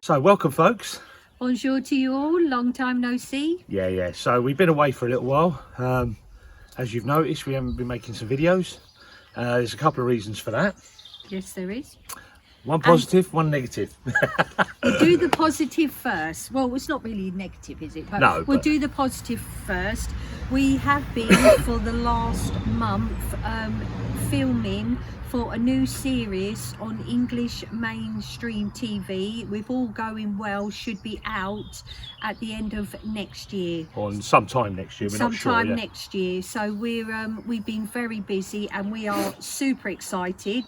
So welcome folks. Bonjour to you all, long time no see. Yeah. So we've been away for a little while. As you've noticed, we haven't been making some videos. There's a couple of reasons for that. Yes, there is. One positive, one negative. We'll do the positive first. Well, it's not really negative, is it? But No, we'll do the positive first. We have been for the last month filming for a new series on English mainstream TV. With all going well, should be out at the end of next year. On sometime next year, we're not sure. Sometime next year. So we've been very busy and we are super excited.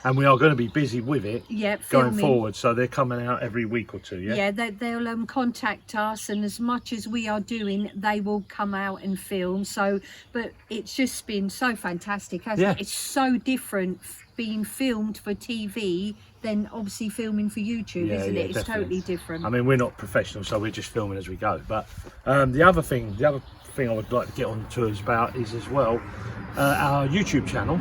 And we are going to be busy with it going forward, so they're coming out every week or two. Yeah, they'll contact us, and as much as we are doing, they will come out and film. So, but it's just been so fantastic, hasn't it? It's so different being filmed for TV than obviously filming for YouTube, isn't it? It's definitely totally different. I mean, we're not professionals, so we're just filming as we go. But the other thing I would like to get on to is as well our YouTube channel.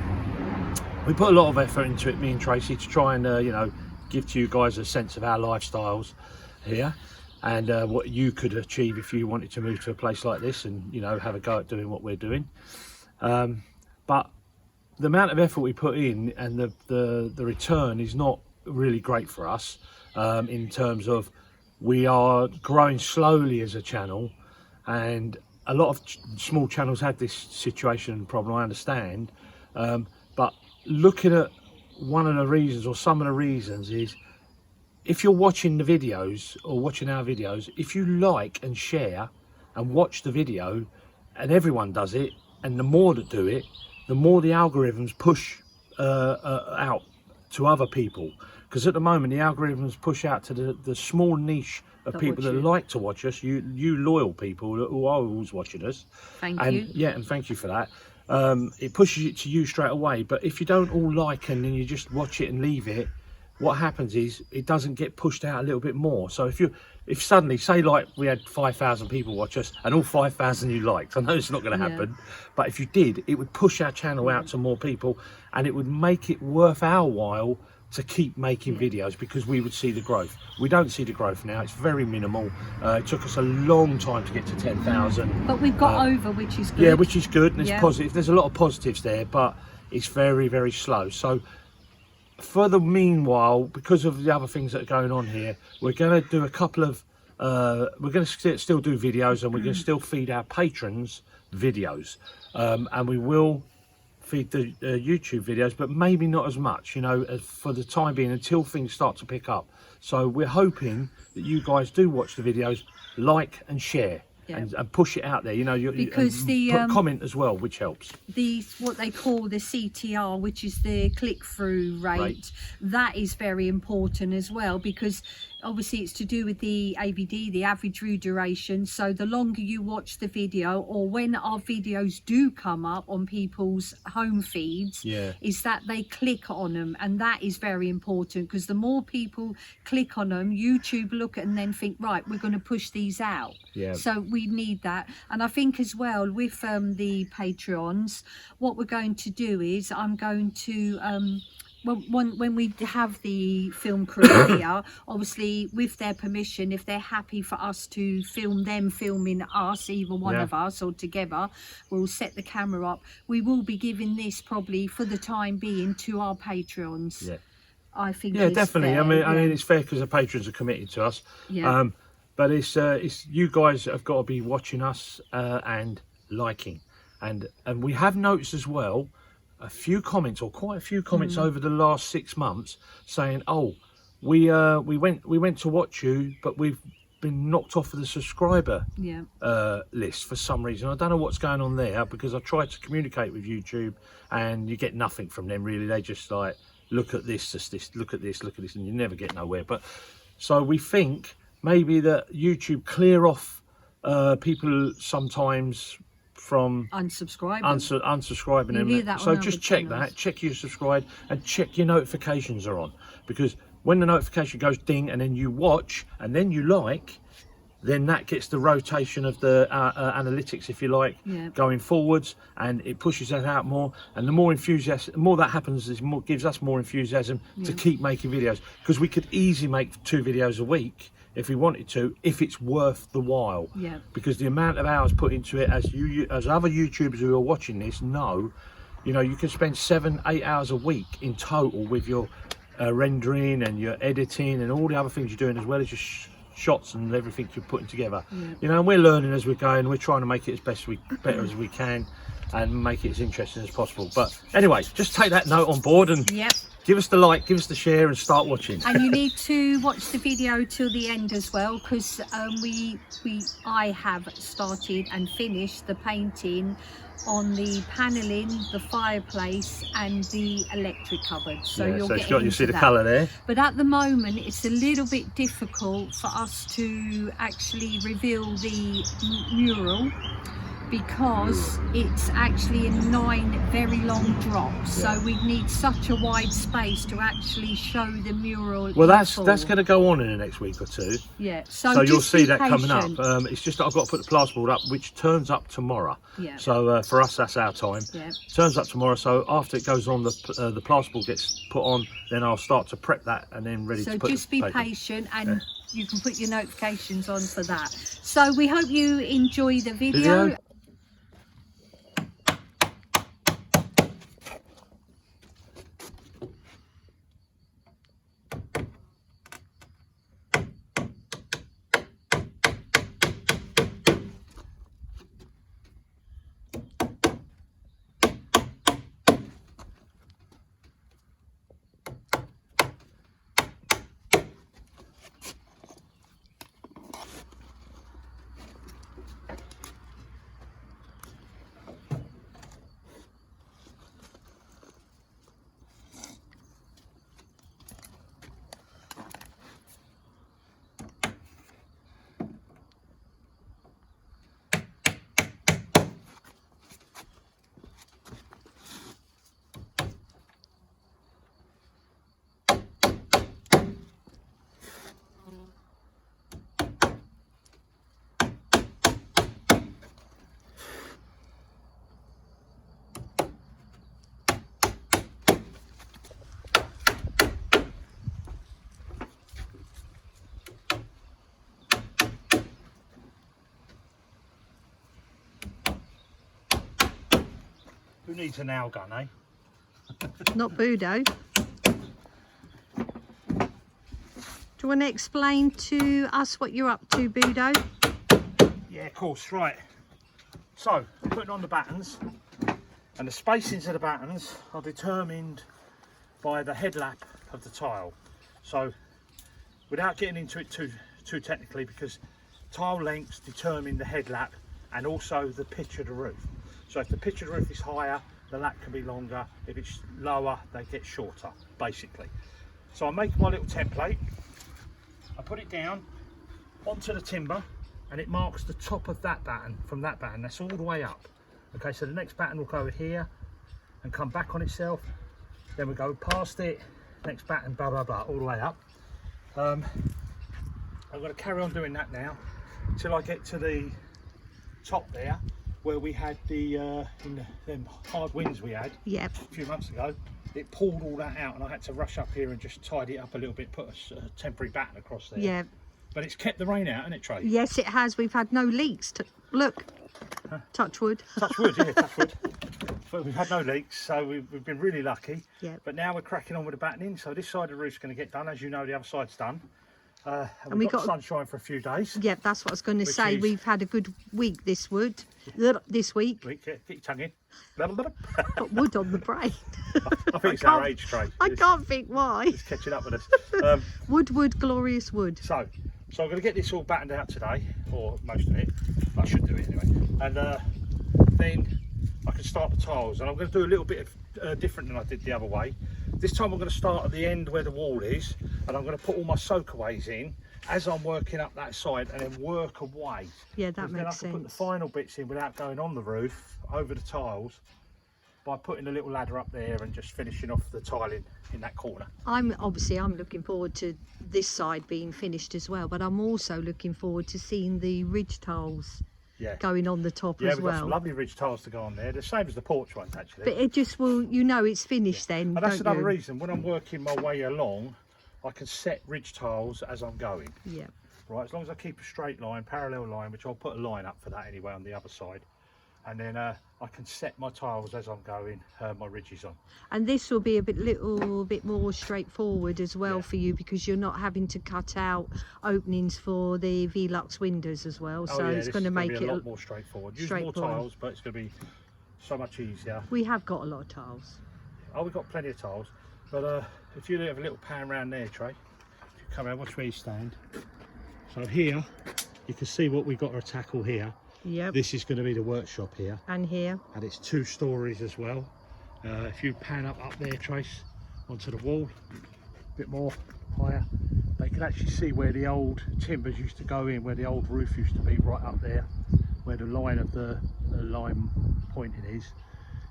We put a lot of effort into it, me and Tracy, to try and give to you guys a sense of our lifestyles here and what you could achieve if you wanted to move to a place like this and have a go at doing what we're doing. But the amount of effort we put in and the return is not really great for us, in terms of we are growing slowly as a channel, and a lot of small channels have this situation and problem, I understand, but looking at one of the reasons, or some of the reasons, is if you're watching the videos or watching our videos, if you like and share and watch the video, and everyone does it, and the more that do it, the more the algorithms push out to other people. Because at the moment the algorithms push out to the small niche of people that like to watch us, you loyal people who are always watching us. Thank you. Yeah, and thank you for that. It pushes it to you straight away. But if you don't all like and then you just watch it and leave it, what happens is it doesn't get pushed out a little bit more. So if suddenly, say like we had 5,000 people watch us and all 5,000 you liked, I know it's not going to happen, but if you did, it would push our channel out to more people, and it would make it worth our while to keep making videos, because we would see the growth. We don't see the growth now, it's very minimal. It took us a long time to get to 10,000, but we've got over, which is good. Yeah, which is good, and it's positive. There's a lot of positives there, but it's very, very slow. So for the meanwhile, because of the other things that are going on here, we're going to do a couple of we're going to still do videos, and we're going to still feed our patrons videos, and we will feed the YouTube videos, but maybe not as much, for the time being, until things start to pick up. So we're hoping that you guys do watch the videos, like and share, and push it out there. Because put comment as well, which helps. What they call the CTR, which is the click-through rate, that is very important as well, because obviously it's to do with the AVD, the average view duration. So the longer you watch the video, or when our videos do come up on people's home feeds, is that they click on them, and that is very important, because the more people click on them, YouTube look at and then think, right, we're going to push these out. So we need that. And I think as well with the Patreons, what we're going to do is I'm going to when we have the film crew here, obviously with their permission, if they're happy for us to film them filming us, either one of us or together, we'll set the camera up. We will be giving this probably for the time being to our Patreons. I think definitely fair. I mean it's fair, because the patrons are committed to us. But it's you guys have got to be watching us and liking, and we have noticed as well a few comments, or quite a few comments over the last 6 months, saying, oh, we went to watch you, but we've been knocked off of the subscriber list for some reason. I don't know what's going on there, because I tried to communicate with YouTube and you get nothing from them really. They just like, look at this, look at this, and you never get nowhere. But so we think maybe that YouTube clear off people sometimes from unsubscribing them. So just check that, check you subscribe, and check your notifications are on, because when the notification goes ding and then you watch and then you like, then that gets the rotation of the analytics, if you like, going forwards, and it pushes that out more. And the more enthusiasm, the more that happens, is more, gives us more enthusiasm to keep making videos, because we could easily make 2 videos a week if we wanted to, if it's worth the while. Because the amount of hours put into it, as other YouTubers who are watching this know, you know, you can spend 7-8 hours a week in total with your rendering and your editing and all the other things you're doing, as well as your shots and everything you're putting together. You know, and we're learning as we're going. We're trying to make it as better as we can, and make it as interesting as possible. But anyway, just take that note on board and give us the like, give us the share, and start watching. And you need to watch the video till the end as well, because I have started and finished the painting on the paneling, the fireplace, and the electric cupboard. So you see the colour there. But at the moment, it's a little bit difficult for us to actually reveal the mural, because it's actually in 9 very long drops, so we need such a wide space to actually show the mural. Well, that's going to go on in the next week or 2. So you'll see that coming up. It's just that I've got to put the plasterboard up, which turns up tomorrow. So for us, that's our time. Turns up tomorrow, so after it goes on, the plasterboard gets put on, then I'll start to prep that and then ready to put. So just be patient, and you can put your notifications on for that. So we hope you enjoy the video. Who needs a nail gun, eh? Not Budo. Do you want to explain to us what you're up to, Budo? Yeah, of course, right. So, I'm putting on the battens, and the spacings of the battens are determined by the headlap of the tile. So, without getting into it too technically, because tile lengths determine the headlap and also the pitch of the roof. So if the pitch of the roof is higher, the lap can be longer. If it's lower, they get shorter, basically. So I make my little template. I put it down onto the timber, and it marks the top of that batten from that batten. That's all the way up. Okay, so the next batten will go here and come back on itself. Then we go past it, next batten, blah, blah, blah, all the way up. I'm going to carry on doing that now until I get to the top there, where we had them hard winds we had a few months ago. It pulled all that out, and I had to rush up here and just tidy it up a little bit, put a temporary batten across there. But it's kept the rain out, hasn't it, Trey? Yes, it has. We've had no leaks. Look, touch wood. Touch wood, yeah, touch wood. But we've had no leaks, so we've been really lucky. But now we're cracking on with the battening. So this side of the roof's going to get done. As you know, the other side's done. And we've got sunshine for a few days. Yeah, that's what I was going to say. We've had a good week this week. Yeah, get your tongue in. Got wood on the brain. I think it's our age, Trey. I can't think why. It's catching up with us. Wood, glorious wood. So I'm going to get this all battened out today, or most of it. I should do it anyway. And then I can start the tiles. And I'm going to do a little bit of different than I did the other way. This time I'm going to start at the end where the wall is, and I'm going to put all my soakaways in as I'm working up that side, and then work away. Yeah, that makes sense. Then I can put the final bits in without going on the roof, over the tiles, by putting a little ladder up there and just finishing off the tiling in that corner. I'm looking forward to this side being finished as well, but I'm also looking forward to seeing the ridge tiles going on the top as we've well. got some lovely ridge tiles to go on there. The same as the porch ones actually. But it just will, you know, it's finished then. And that's another you? reason when I'm working my way along, I can set ridge tiles as I'm going. Yeah. Right, as long as I keep a straight line, parallel line, which I'll put a line up for that anyway on the other side. And then I can set my tiles as I'm going, my ridges on. And this will be a little bit more straightforward as well for you, because you're not having to cut out openings for the Velux windows as well. So it's going to make it a lot more straightforward. Use more tiles, but it's going to be so much easier. We have got a lot of tiles. Oh, we've got plenty of tiles. But if you have a little pan around there, Trey, if you come out, watch where you stand. So here, you can see what we've got to tackle here. Yep. This is going to be the workshop here. And here. And it's 2 stories as well. If you pan up there, Trace, onto the wall, a bit more higher, they can actually see where the old timbers used to go in, where the old roof used to be, right up there, where the line of the lime pointing is.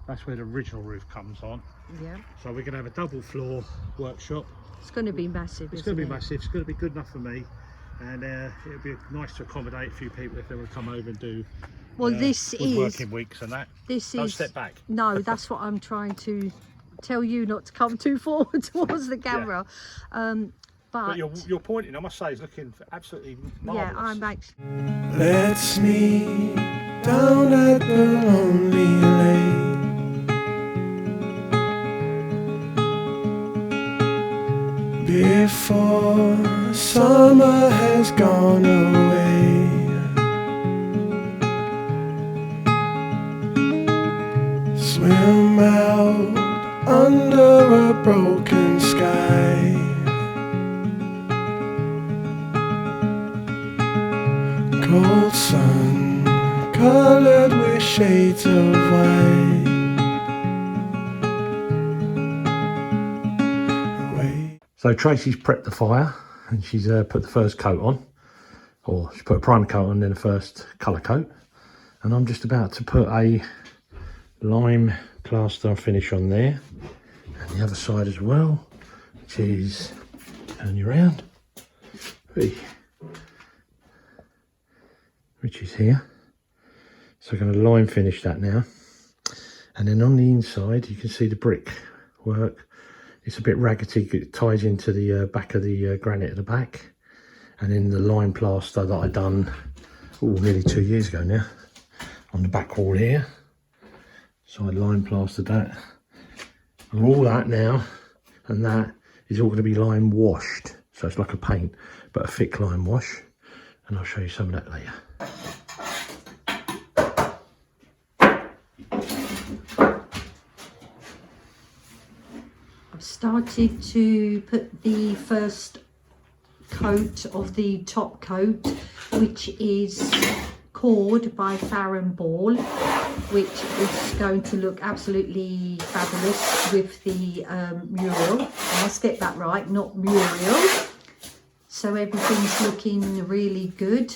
That's where the original roof comes on. Yeah. So we're going to have a double floor workshop. It's going to be massive. It's going to be massive. It's going to be good enough for me. And it'll be nice to accommodate a few people if they want to come over and do this is working weeks and that. Don't step back. No, that's what I'm trying to tell you, not to come too forward towards the camera. But your pointing, I must say, is looking absolutely marvellous. Yeah, I'm actually. Let's meet down at the lonely lake. Before summer has gone away, swim out under a broken sky. Cold sun colored with shades of white. So Tracy's prepped the fire and she's put the first coat on, or she put a primer coat on, then the first colour coat, and I'm just about to put a lime plaster finish on there, and the other side as well, which is, turn you around, which is here. So I'm going to lime finish that now, and then on the inside you can see the brick work. It's a bit raggedy, it ties into the back of the granite at the back. And then the lime plaster that I done nearly 2 years ago now, on the back wall here. So I lime plastered that. And all that now, and that is all going to be lime washed. So it's like a paint, but a thick lime wash. And I'll show you some of that later. Started to put the first coat of the top coat, which is cord by Farron Ball, which is going to look absolutely fabulous with the mural. I must get that right, not Muriel. So everything's looking really good.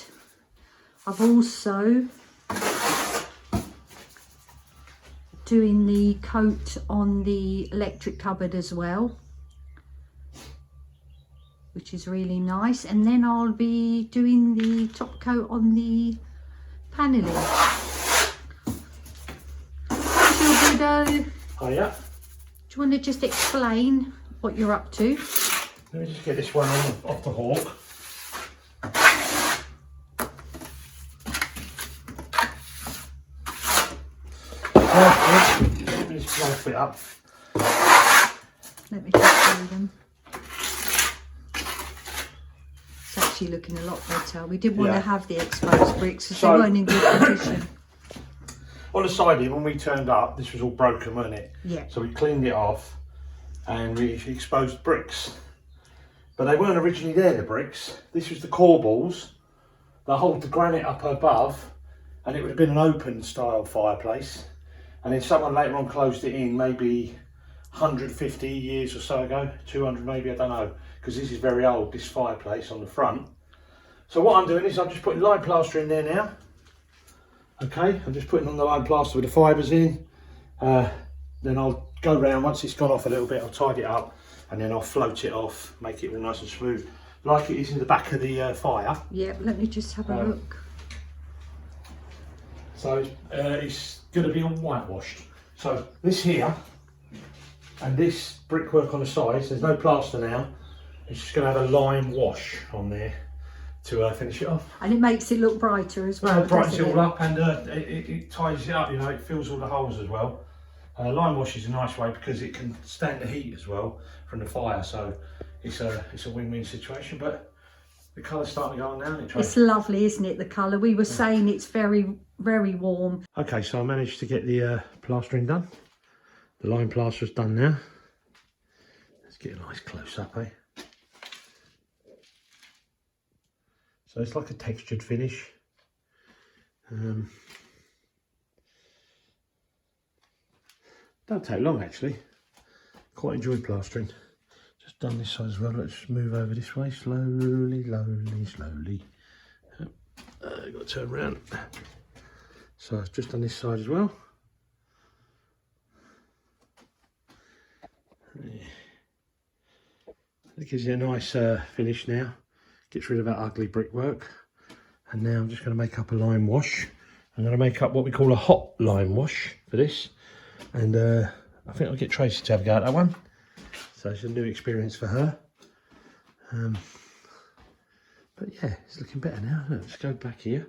I've also doing the coat on the electric cupboard as well, which is really nice, and then I'll be doing the top coat on the paneling. Bonjour, Hiya. do you want to just explain what you're up to? Let me just get this one off the hawk. Let me just roll it up. Let me just show them. It's actually looking a lot better. We didn't want to have the exposed bricks because they weren't in good condition. On the side here, when we turned up, this was all broken, wasn't it? Yeah. So we cleaned it off and we exposed bricks. But they weren't originally there, the bricks. This was the core balls that hold the granite up above, and it would have been an open style fireplace. And then someone later on closed it in, maybe 150 years or so ago, 200 maybe, I don't know, because this is very old, this fireplace on the front. So what I'm doing is I'm just putting lime plaster in there now. Okay, I'm just putting on the lime plaster with the fibres in. then I'll go round, once it's gone off a little bit, I'll tidy it up, and then I'll float it off, make it all nice and smooth, like it is in the back of the fire. Yep, let me just have a look. So it's going to be all whitewashed. So this here, and this brickwork on the sides, there's no plaster now, it's just going to have a lime wash on there to finish it off. And it makes it look brighter as well. It brightens it all up, and it ties it up, you know, it fills all the holes as well. Lime wash is a nice way because it can stand the heat as well from the fire, so it's a win-win situation. But the colour's starting to go on now, isn't it, Tracy? It's lovely, isn't it, the colour? We were saying it's very, very warm. Okay, so I managed to get the plastering done. The lime plaster's done now. Let's get a nice close-up, eh? So it's like a textured finish. Don't take long actually. Quite enjoy plastering. Just done this side as well. Let's move over this way slowly, slowly. Got to turn around. So I've just done this side as well. It gives you a nice finish now. Gets rid of that ugly brickwork. And now I'm just going to make up a lime wash. I'm going to make up what we call a hot lime wash for this. And I think I'll get Tracy to have a go at that one. So it's a new experience for her. But yeah, it's looking better now. Let's go back here.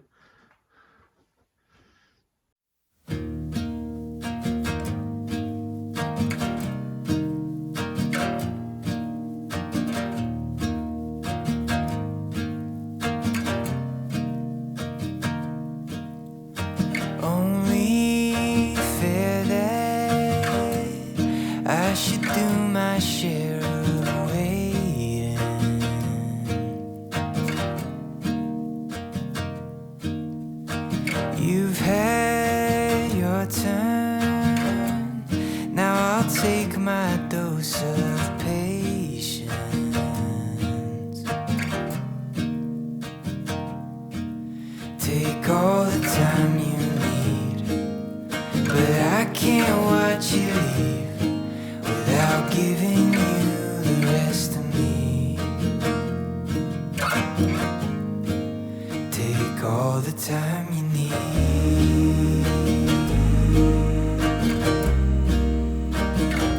You've had your turn, now I'll take my dose of patience. Take all the time you need, but I can't watch you leave without giving you the rest of me. Take all the time you need.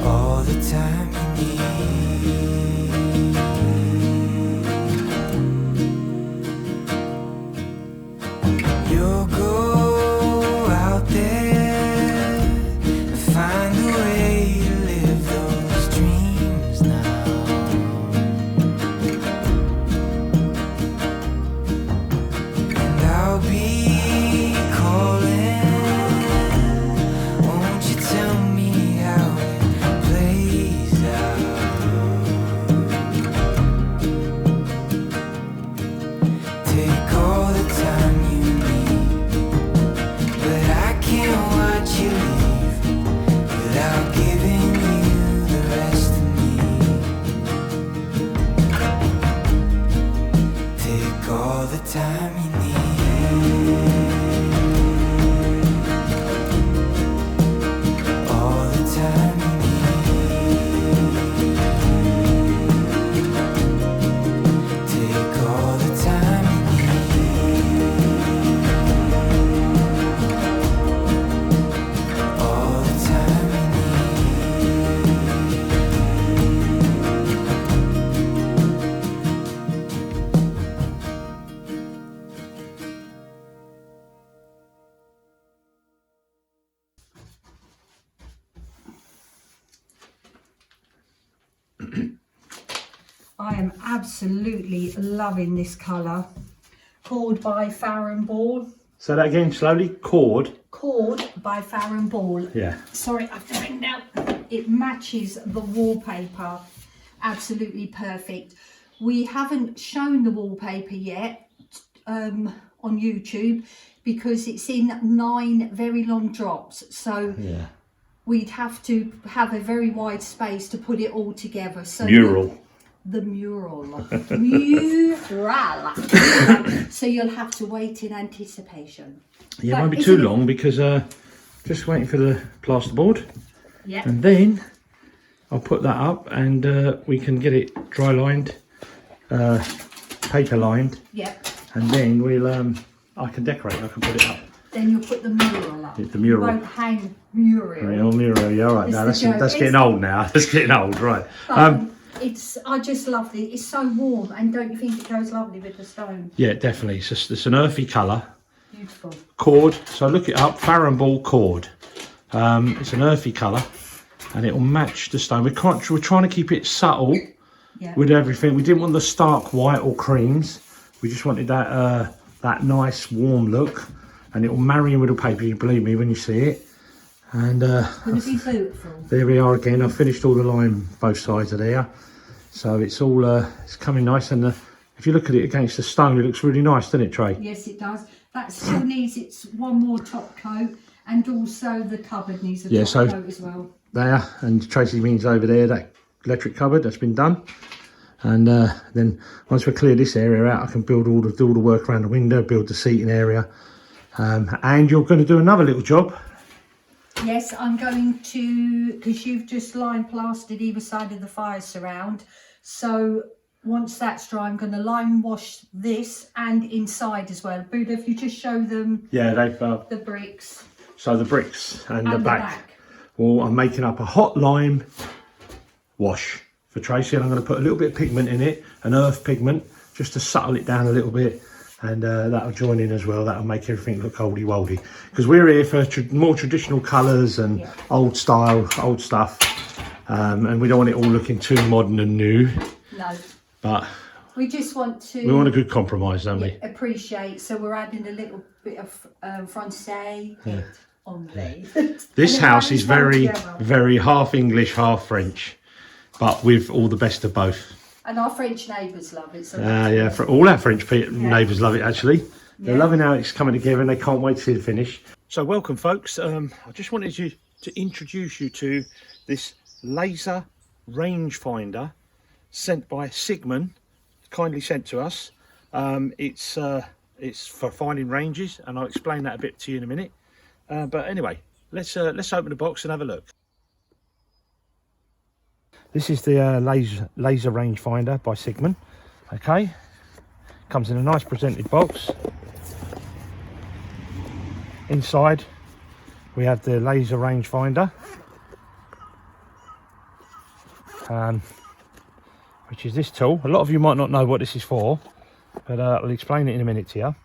All the time you need. You'll go out there and find a way to live those dreams now. And I'll be calling. Won't you tell me how it plays out? Take all the time you need, but I can't watch you leave without giving you the rest of me. Take all the time you need. All the time you need. Take all the time you need. All the time you I am absolutely loving this colour. Cord by Farmhouse. So that again, slowly. Cord. Cord by Farmhouse. Yeah. Sorry, I've written down. It matches the wallpaper. Absolutely perfect. We haven't shown the wallpaper yet on YouTube because it's in 9 very long drops. So Yeah. we'd have to have a very wide space to put it all together. So Mural. the mural. Mural. So you'll have to wait in anticipation. Yeah, it But won't be isn't too it- long because just waiting for the plasterboard. Yeah. And then I'll put that up and we can get it dry lined, paper lined. Yeah. And then we'll, I can decorate, I can put it up. Then you'll put the mural up. The mural. You won't hang mural. Oh, mural, yeah, all right. Now that's getting old now. That's getting old, right. I just love it. It's so warm, and don't you think it goes lovely with the stone? Yeah, definitely. It's an earthy colour. Beautiful. Cord, so look it up, Farmhouse cord. It's an earthy colour and it will match the stone. We're trying to keep it subtle with everything. We didn't want the stark white or creams. We just wanted that that nice warm look, and it will marry in with the paper, you believe me when you see it. And it's going to be beautiful. There we are again. I've finished all the line both sides of there, so it's all it's coming nice. And if you look at it against the stone, it looks really nice, doesn't it, Trey? Yes, it does. That still needs its one more top coat, and also the cupboard needs a top coat as well. There, and Tracy means over there, that electric cupboard that's been done. And then once we clear this area out, I can build all the work around the window, build the seating area. And you're going to do another little job. Yes, I'm going to, because you've just lime plastered either side of the fire surround. So once that's dry, I'm going to lime wash this and inside as well. Budo, if you just show them they've the bricks. So the bricks and the back. Well, I'm making up a hot lime wash for Tracy, and I'm going to put a little bit of pigment in it, an earth pigment, just to subtle it down a little bit. And that'll join in as well. That'll make everything look oldie woldy. Because we're here for more traditional colours and old style, old stuff. And we don't want it all looking too modern and new. No. But we just want to... We want a good compromise, don't we? Appreciate. So we're adding a little bit of Francais on there. This house is very, very half English, half French. But with all the best of both. And our French neighbours love it. So for all our French neighbours love it, actually. They're loving how it's coming together, and they can't wait to see the finish. So welcome, folks. I just wanted to introduce you to this laser rangefinder sent by Sigmund, kindly sent to us. It's for finding ranges, and I'll explain that a bit to you in a minute. But anyway, let's open the box and have a look. This is the laser rangefinder by Sigmund. Okay, comes in a nice presented box. Inside we have the laser rangefinder, which is this tool. A lot of you might not know what this is for, but I'll explain it in a minute to you.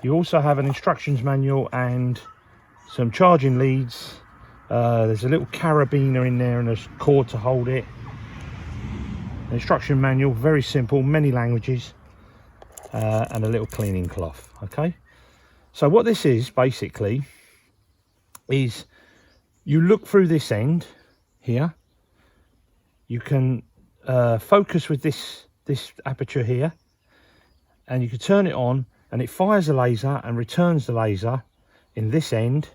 You also have an instructions manual and some charging leads. There's a little carabiner in there and a cord to hold it. An instruction manual, very simple, many languages, and a little cleaning cloth. Okay, so what this is basically is you look through this end here. You can focus with this aperture here, and you can turn it on, and it fires a laser and returns the laser in this end.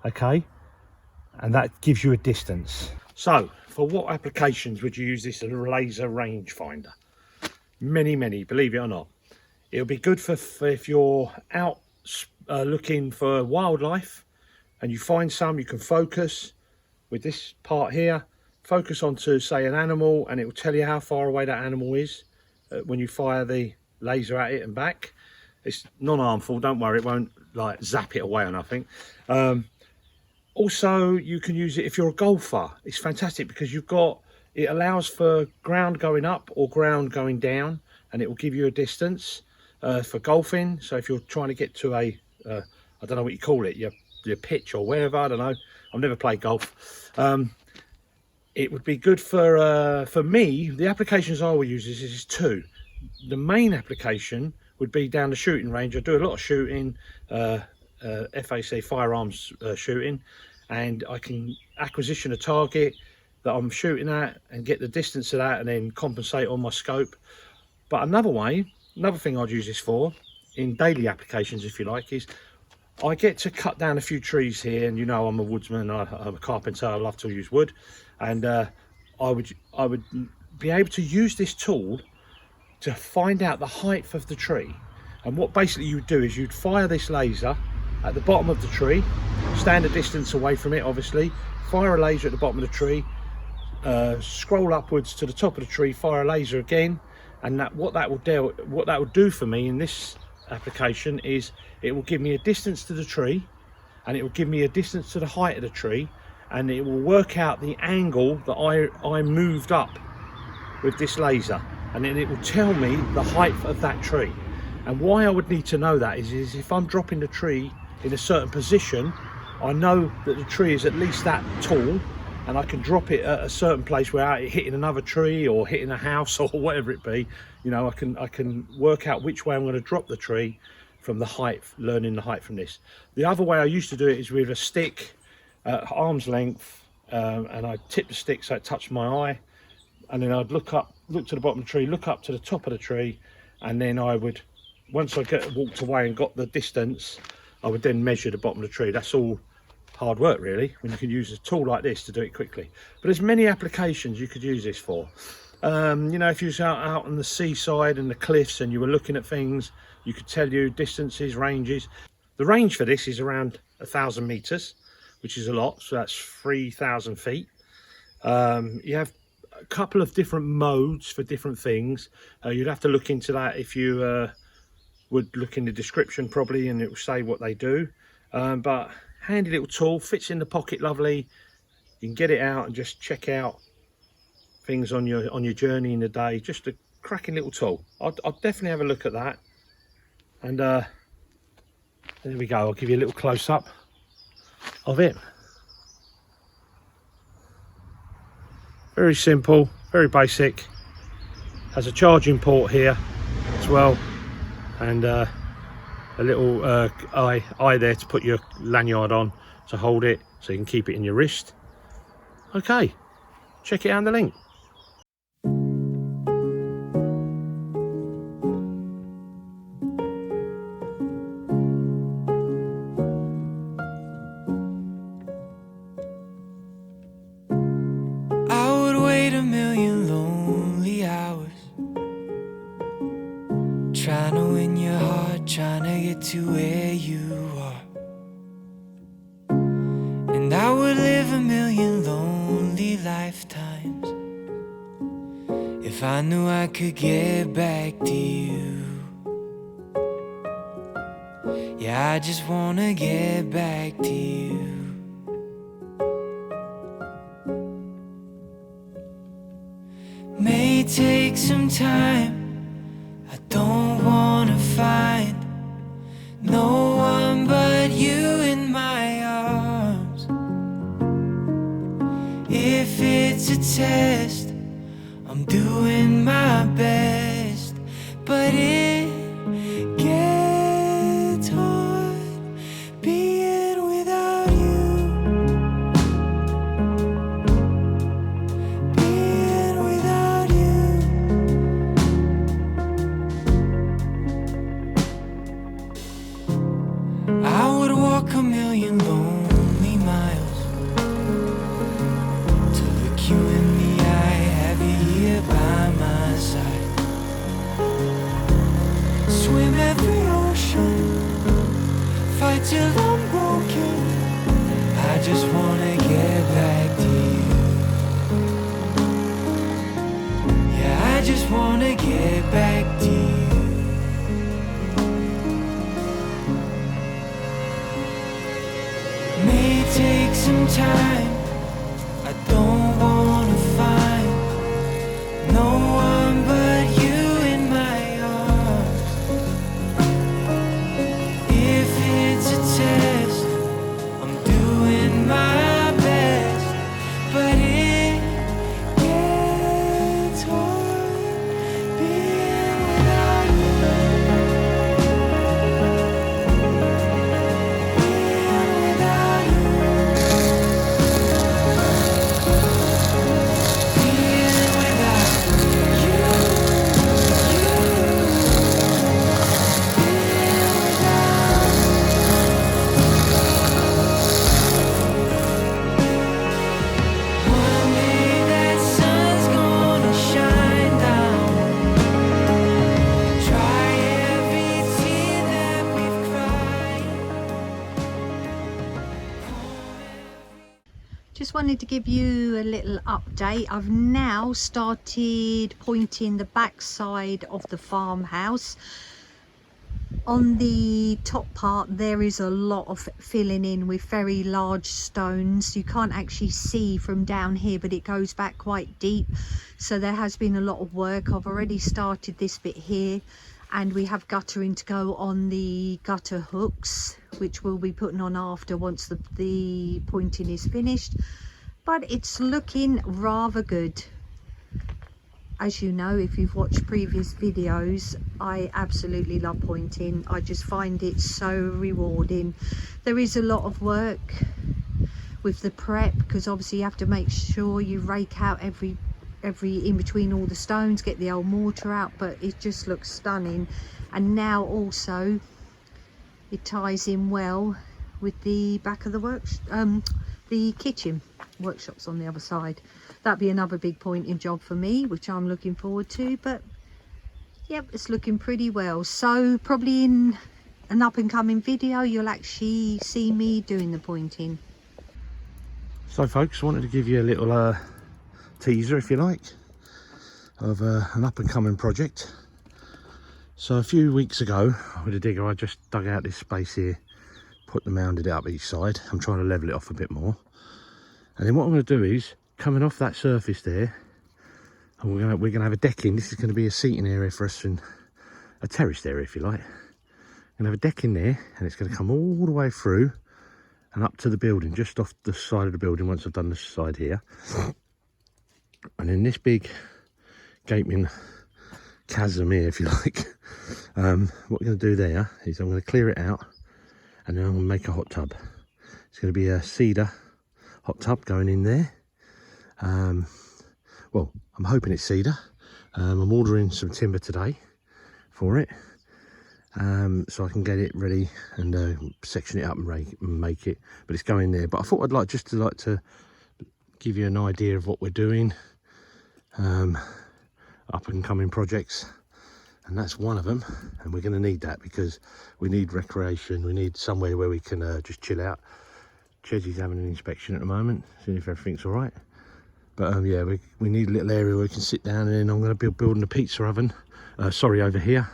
Okay. And that gives you a distance. So, for what applications would you use this laser rangefinder? Many, believe it or not. It'll be good for if you're out looking for wildlife and you find some, you can focus with this part here, focus onto, say, an animal, and it will tell you how far away that animal is when you fire the laser at it and back. It's non-harmful, don't worry, it won't like zap it away or nothing. Also, you can use it if you're a golfer. It's fantastic because it allows for ground going up or ground going down, and it will give you a distance for golfing. So if you're trying to get to I don't know what you call it, your pitch or wherever, I don't know. I've never played golf. It would be good for me. The applications I will use is two. The main application would be down the shooting range. I do a lot of shooting. FAC firearms shooting, and I can acquisition a target that I'm shooting at and get the distance of that and then compensate on my scope. But another thing I'd use this for in daily applications, if you like, is I get to cut down a few trees here, and you know I'm a woodsman, I'm a carpenter, I love to use wood, and I would be able to use this tool to find out the height of the tree. And what basically you would do is you'd fire this laser at the bottom of the tree, stand a distance away from it, obviously, fire a laser at the bottom of the tree, scroll upwards to the top of the tree, fire a laser again, and what that will do for me in this application is it will give me a distance to the tree, and it will give me a distance to the height of the tree, and it will work out the angle that I moved up with this laser, and then it will tell me the height of that tree. And why I would need to know that is if I'm dropping the tree in a certain position, I know that the tree is at least that tall, and I can drop it at a certain place without it hitting another tree or hitting a house or whatever it be. You know, I can work out which way I'm going to drop the tree from the height, learning the height from this. The other way I used to do it is with a stick at arm's length, and I'd tip the stick so it touched my eye, and then I'd look to the bottom of the tree, look up to the top of the tree, and then I would, once I walked away and got the distance, I would then measure the bottom of the tree. That's all hard work really, when you can use a tool like this to do it quickly. But there's many applications you could use this for. You know, if you was out on the seaside and the cliffs and you were looking at things, you could tell you distances, ranges. The range for this is around 1,000 meters, which is a lot, so that's 3,000 feet. You have a couple of different modes for different things. You'd have to look into that if you would look in the description probably, and it will say what they do. But handy little tool, fits in the pocket lovely. You can get it out and just check out things on your journey in the day. Just a cracking little tool. I'll definitely have a look at that. And there we go, I'll give you a little close-up of it. Very simple, very basic. Has a charging port here as well, and a little eye there to put your lanyard on to hold it so you can keep it in your wrist. Okay, check it out in the link. I would wait a million lonely hours, trying to win your heart, trying to get to where you are. And I would live a million lonely lifetimes if I knew I could get back to you. Yeah, I just wanna get back to you. May take some time, I don't wanna find no one but you in my arms. If it's a test, I'm doing my best, but it gets hard being without you. Being without you. I would walk a million lonely miles to look you in the eye, have you here by my side. Swim every ocean, fight till I'm broken. I just wanna get back to you. Yeah, I just wanna get back to you. May take some time, I don't wanna find no one but you in my arms. If it's a test, I'm doing my best, but it gets hard being without you. Being without you. wanted to give you a little update. I've now started pointing the back side of the farmhouse. On the top part there is a lot of filling in with very large stones. You can't actually see from down here, but it goes back quite deep, so there has been a lot of work. I've already started this bit here, and we have guttering to go on the gutter hooks, which we'll be putting on after once the pointing is finished. But it's looking rather good. As you know, if you've watched previous videos, I absolutely love pointing. I just find it so rewarding. There is a lot of work with the prep, because obviously you have to make sure you rake out every in between all the stones, get the old mortar out, but it just looks stunning. And now also it ties in well with the back of the work, the kitchen. Workshop's on the other side. That'd be another big pointing job for me, which I'm looking forward to. But yep, it's looking pretty well. So probably in an up and coming video you'll actually see me doing the pointing. So folks, I wanted to give you a little teaser, if you like, of an up and coming project. So a few weeks ago with a digger I just dug out this space here, put the mounded it up each side. I'm trying to level it off a bit more, and then what I'm going to do is, coming off that surface there, and we're gonna have a decking. This is going to be a seating area for us, and a terraced area if you like. I'm gonna have a deck in there, and it's going to come all the way through and up to the building, just off the side of the building once I've done this side here. And then this big gaping chasm here, if you like, what we're going to do there is I'm going to clear it out, and then I'm going to make a hot tub. It's going to be a cedar hot tub going in there. Well, I'm hoping it's cedar. I'm ordering some timber today for it, so I can get it ready and section it up and make it. But it's going there. But I thought I'd like to give you an idea of what we're doing, up and coming projects, and that's one of them. And we're going to need that because we need recreation. We need somewhere where we can just chill out. Chezzy's having an inspection at the moment, seeing if everything's all right. But yeah, we need a little area where we can sit down, and then I'm going to be building a pizza oven. Sorry, over here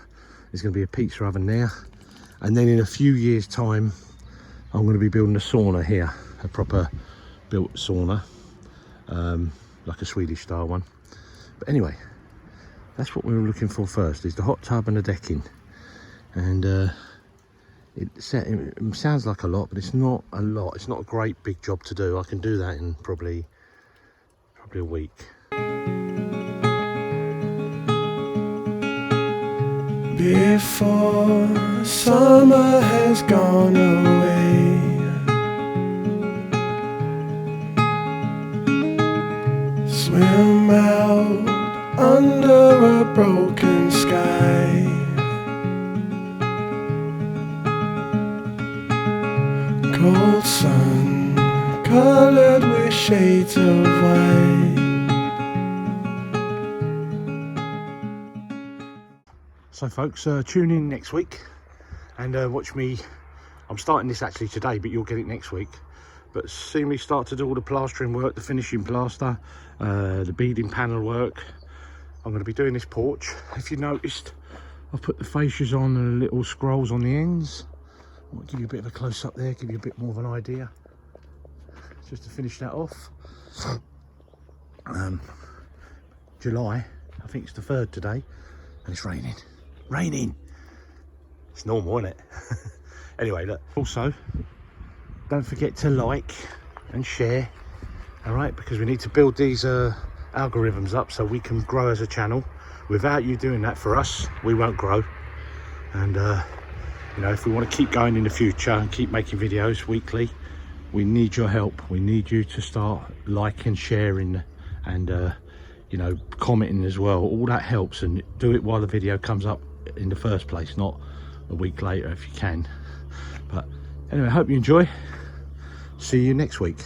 there's going to be a pizza oven there, and then in a few years time I'm going to be building a sauna here, a proper built sauna, like a Swedish style one. But anyway, that's what we were looking for first, is the hot tub and the decking. And it sounds like a lot, but it's not a lot. It's not a great big job to do. I can do that in probably a week. Before summer has gone away, swim out under a broken sky. Cold sun colored with shades of white. So folks, tune in next week and watch me. I'm starting this actually today, but you'll get it next week. But see me start to do all the plastering work, the finishing plaster, the beading panel work. I'm going to be doing this porch. If you noticed, I've put the fascias on and the little scrolls on the ends. I'll give you a bit of a close up there, give you a bit more of an idea, just to finish that off. July, I think it's the 3rd today, and it's raining. It's normal, isn't it? Anyway, look, also don't forget to like and share, all right, because we need to build these algorithms up so we can grow as a channel. Without you doing that for us, we won't grow. And you know, if we want to keep going in the future and keep making videos weekly, we need your help. We need you to start liking, sharing, and you know, commenting as well. All that helps, and do it while the video comes up in the first place, not a week later if you can. But anyway, I hope you enjoy. See you next week.